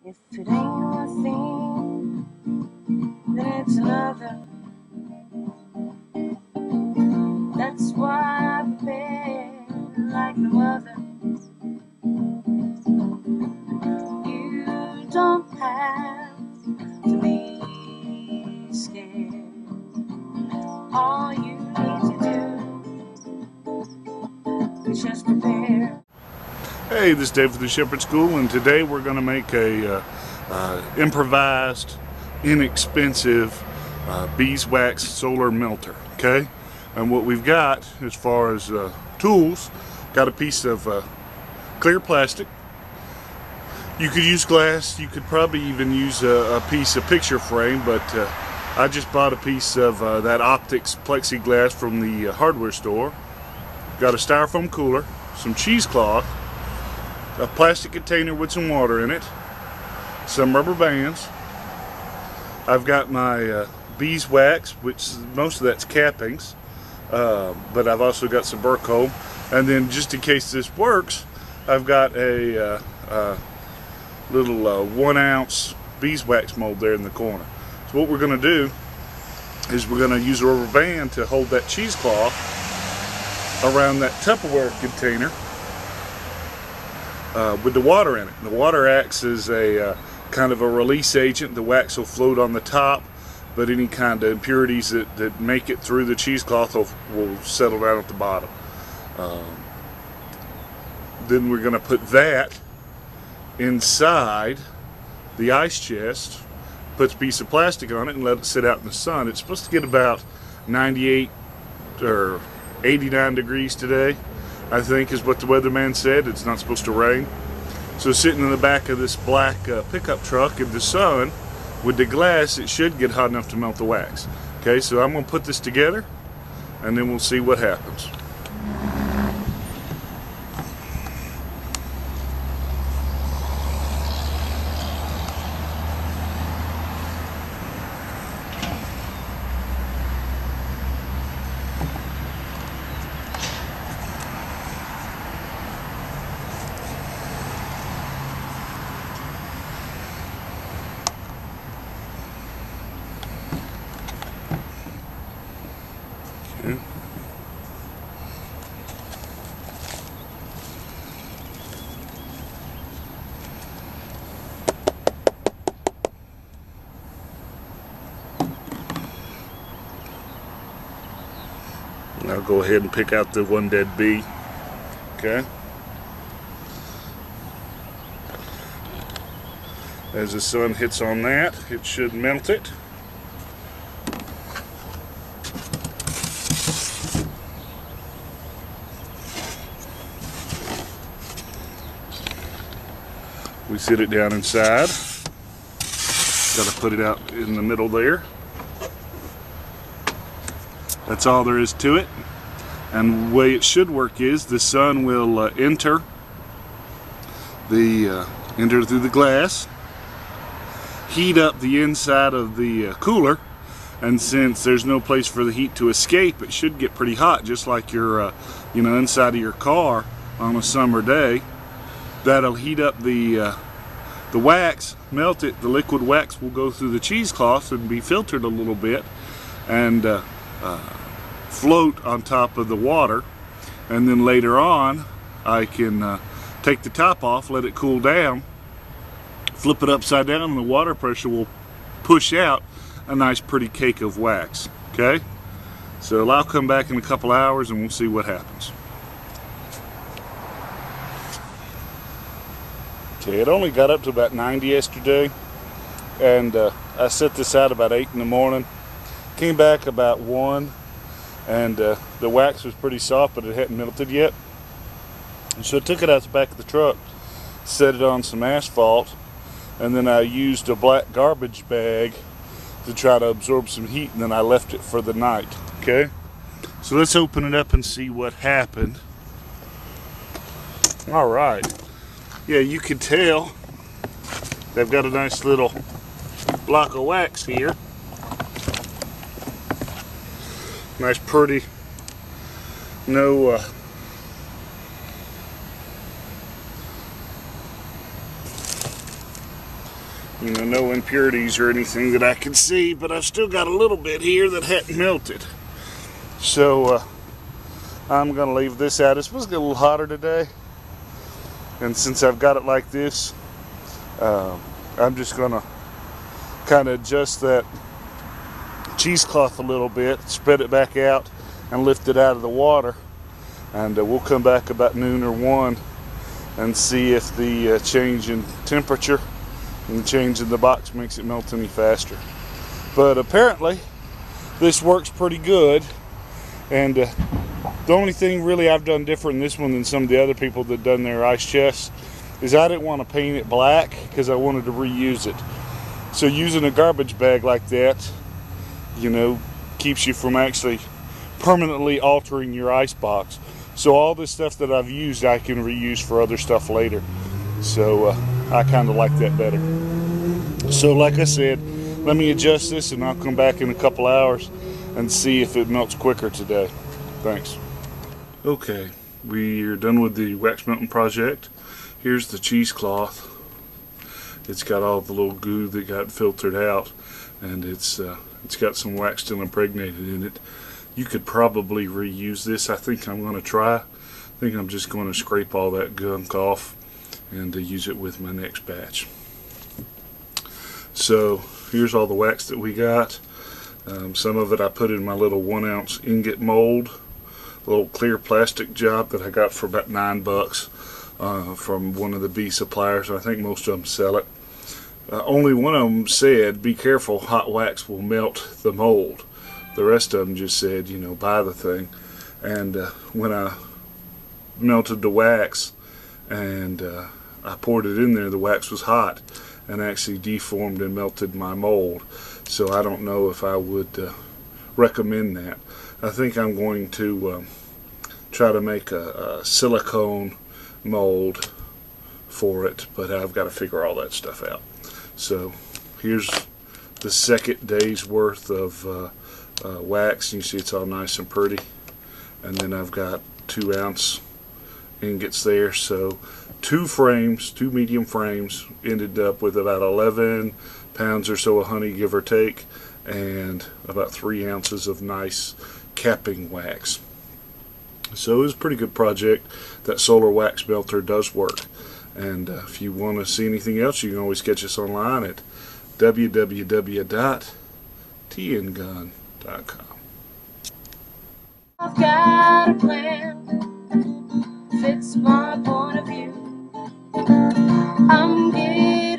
If it ain't one thing, then it's another. That's why I've been like no other. You don't have to be scared. All you need to do is just prepare. Hey, this is Dave from the Shepherd School, and today we're going to make a improvised, inexpensive beeswax solar melter. Okay, and what we've got as far as tools, got a piece of clear plastic. You could use glass. You could probably even use a piece of picture frame, but I just bought a piece of that optics plexiglass from the hardware store. Got a styrofoam cooler, some cheesecloth, a plastic container with some water in it, some rubber bands. I've got my beeswax, which most of that's cappings, but I've also got some Burko. And then just in case this works, I've got a little 1 ounce beeswax mold there in the corner. So what we're going to do is we're going to use a rubber band to hold that cheesecloth around that Tupperware container with the water in it. The water acts as a kind of a release agent. The wax will float on the top, but any kind of impurities that make it through the cheesecloth will settle down at the bottom. Then we're going to put that inside the ice chest, put a piece of plastic on it, and let it sit out in the sun. It's supposed to get about 98 or 89 degrees today, I think is what the weatherman said. It's not supposed to rain. So sitting in the back of this black pickup truck in the sun with the glass, it should get hot enough to melt the wax. Okay, so I'm going to put this together and then we'll see what happens. Okay. I'll go ahead and pick out the one dead bee. Okay. As the sun hits on that, it should melt it. We sit it down inside. Got to put it out in the middle there. That's all there is to it. And the way it should work is the sun will enter through the glass, heat up the inside of the cooler, and since there's no place for the heat to escape, it should get pretty hot, just like your inside of your car on a summer day. That'll heat up the wax, melt it. The liquid wax will go through the cheesecloth and be filtered a little bit and float on top of the water. And then later on, I can take the top off, let it cool down, flip it upside down, and the water pressure will push out a nice pretty cake of wax. Okay, so I'll come back in a couple hours and we'll see what happens. Okay, it only got up to about 90 yesterday, and I set this out about 8 in the morning. Came back about 1, and the wax was pretty soft, but it hadn't melted yet. And so I took it out the back of the truck, set it on some asphalt, and then I used a black garbage bag to try to absorb some heat, and then I left it for the night. Okay, so let's open it up and see what happened. All right. Yeah, you can tell they've got a nice little block of wax here. Nice pretty, no You know, no impurities or anything that I can see, but I've still got a little bit here that hadn't melted. So I'm gonna leave this out. It's supposed to get a little hotter today, and since I've got it like this, I'm just gonna kind of adjust that cheesecloth a little bit, spread it back out, and lift it out of the water. And we'll come back about noon or 1 and see if the change in temperature and the change in the box makes it melt any faster. But apparently this works pretty good, and the only thing really I've done different in this one than some of the other people that done their ice chests is I didn't want to paint it black because I wanted to reuse it. So using a garbage bag like that, you know, keeps you from actually permanently altering your ice box. So all this stuff that I've used I can reuse for other stuff later. So I kind of like that better. So like I said, let me adjust this and I'll come back in a couple hours and see if it melts quicker today. Thanks. Okay, we're done with the wax melting project. Here's the cheesecloth. It's got all the little goo that got filtered out, and it's got some wax still impregnated in it. You could probably reuse this. I think I'm going to try. I think I'm just going to scrape all that gunk off and use it with my next batch. So here's all the wax that we got. Some of it I put in my little 1-ounce ingot mold, a little clear plastic job that I got for about $9 from one of the bee suppliers. I think most of them sell it. Only one of them said, be careful, hot wax will melt the mold. The rest of them just said, you know, buy the thing. And when I melted the wax and I poured it in there, the wax was hot and actually deformed and melted my mold. So I don't know if I would recommend that. I think I'm going to try to make a silicone mold for it, but I've got to figure all that stuff out. So here's the second day's worth of wax. You see it's all nice and pretty, and then I've got 2-ounce ingots there. So two medium frames, ended up with about 11 pounds or so of honey, give or take, and about 3 ounces of nice capping wax. So it was a pretty good project. That solar wax melter does work. And if you want to see anything else, you can always catch us online at www.tngun.com. I've got a plan, fits my point of view. I'm giving